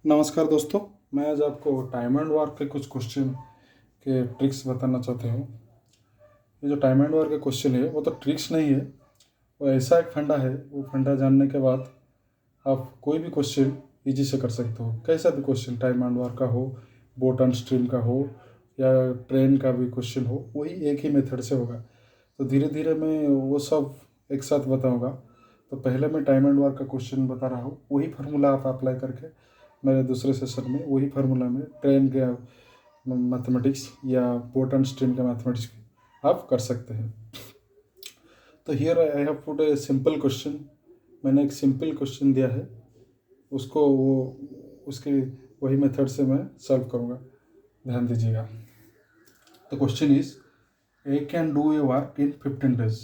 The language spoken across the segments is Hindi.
नमस्कार दोस्तों, मैं आज आपको टाइम एंड वर्क के कुछ क्वेश्चन के ट्रिक्स बताना चाहता हूँ। ये जो टाइम एंड वर्क के क्वेश्चन है वो तो ट्रिक्स नहीं है, वो ऐसा एक फंडा है। वो फंडा जानने के बाद आप कोई भी क्वेश्चन इजी से कर सकते हो। कैसा भी क्वेश्चन टाइम एंड वर्क का हो, बोट एंड स्ट्रीम का हो या ट्रेन का भी क्वेश्चन हो, वही एक ही मेथड से होगा। तो धीरे धीरे मैं वो सब एक साथ बताऊँगा। तो पहले मैं टाइम एंड वर्क का क्वेश्चन बता रहा हूँ, वही फार्मूला आप अप्लाई करके मेरे दूसरे सेशन में वही फार्मूला में ट्रेन के मैथमेटिक्स या बोट एंड स्ट्रीम के मैथमेटिक्स आप कर सकते हैं। तो here I have put a simple question. मैंने एक सिंपल क्वेश्चन दिया है, उसको वो उसके वही मेथड से मैं सॉल्व करूँगा। ध्यान दीजिएगा। The question is a can do a work in 15 days,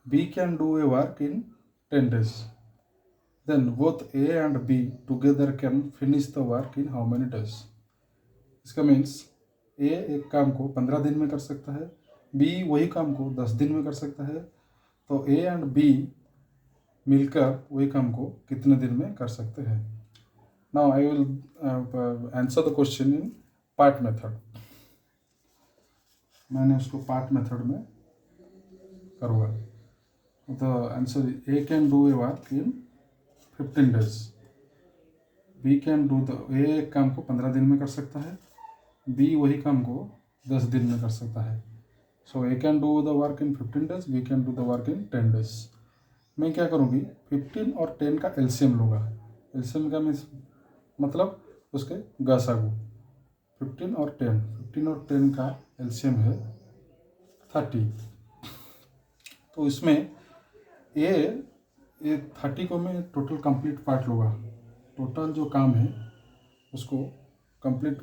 B can do a work in 10 days, then both A and B together can finish the work in how many days? इसका मीन्स ए एक काम को 15 दिन में कर सकता है, बी वही काम को 10 दिन में कर सकता है। तो ए एंड बी मिलकर वही काम को कितने दिन में कर सकते हैं। Now I will answer the question in part method. मैंने उसको पार्ट मेथड में करूँगा। तो answer a can do a work in 15 days, B can do the a एक काम को 15 दिन में कर सकता है, बी वही काम को 10 दिन में कर सकता है। So A can do the work in 15 days, B can do the work in 10 days। मैं क्या करूँगी, 15 और 10 का एलसीएम लूँगा। एलसीएम का मीन्स मतलब उसके गसागु। 15 और 10 का एलसीएम है 30। तो इसमें ये 30 को मैं टोटल कंप्लीट पार्ट लूँगा। टोटल जो काम है उसको कंप्लीट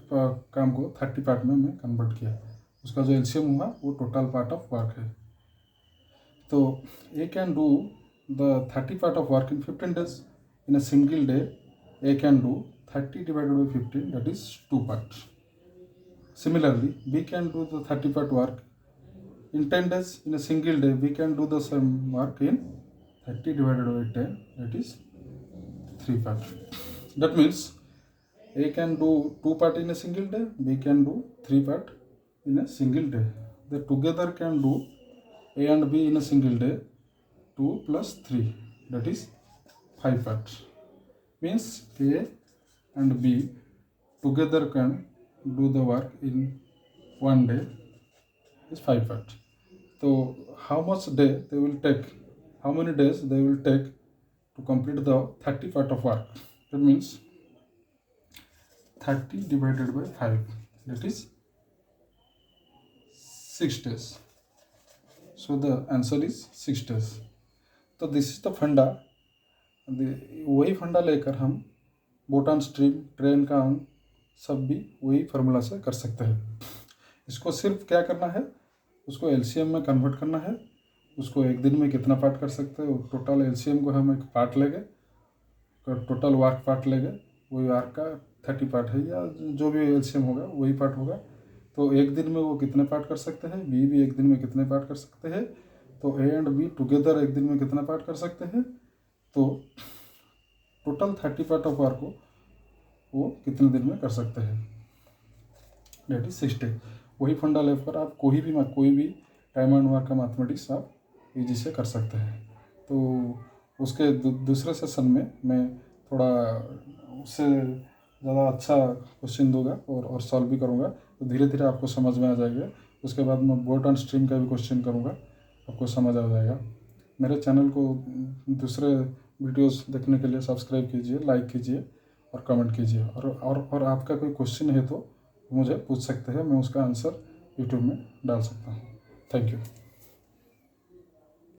काम को 30 पार्ट में मैं कन्वर्ट किया। उसका जो एलसीएम हुआ वो टोटल पार्ट ऑफ वर्क है। तो A can do the 30 part of work in 15 days। In a single day A can do 30 divided by 15, that is 2 parts. Similarly, B can do the 30 part work in 10 days. In a single day, we can do the same work in 30 divided by 10, that is 3 parts. That means A can do 2 part in a single day, B can do 3 part in a single day. They together can do A and B in a single day 2 plus 3, that is 5 parts. Means A and B together can do the work in one day is 5 parts. So how much day they will take, how many days they will take to complete the 30 part of work? That means 30 divided by 5, that is 6 days. So the answer is 6 days. तो दिस इज द फंडा। वही फंडा लेकर हम बोटान स्ट्रीम ट्रेन का अंग सब भी वही फार्मूला से कर सकते हैं। इसको सिर्फ क्या करना है, उसको एलसीएम में कन्वर्ट करना है। उसको एक दिन में कितना पार्ट कर सकते हैं, टोटल एलसीएम को हम एक पार्ट लेंगे, टोटल वर्क पार्ट लेंगे, वही वर्क का 30 पार्ट है या जो भी एलसीएम होगा वही पार्ट होगा। तो एक दिन में वो कितने पार्ट कर सकते हैं, बी भी एक दिन में कितने पार्ट कर सकते हैं। तो ए एंड बी टुगेदर एक दिन में कितना पार्ट कर सकते हैं। तो टोटल 30 पार्ट ऑफ वर्क को वो कितने दिन में कर सकते हैं, डेट इज 6 days। वही फंडा लेकर आप कोई भी टाइम एंड वर्क का मैथमेटिक्स आप इजी से कर सकते हैं। तो उसके दूसरे सेशन में मैं थोड़ा उससे ज़्यादा अच्छा क्वेश्चन दूंगा और सॉल्व भी करूंगा। तो धीरे धीरे आपको समझ में आ जाएगा। उसके बाद मैं बोट एंड स्ट्रीम का भी क्वेश्चन करूंगा, आपको समझ आ जाएगा। मेरे चैनल को दूसरे वीडियोस देखने के लिए सब्सक्राइब कीजिए, लाइक कीजिए और कमेंट कीजिए। और आपका कोई क्वेश्चन है तो मुझे पूछ सकते हैं, मैं उसका आंसर यूट्यूब में डाल सकता हूँ। Thank you.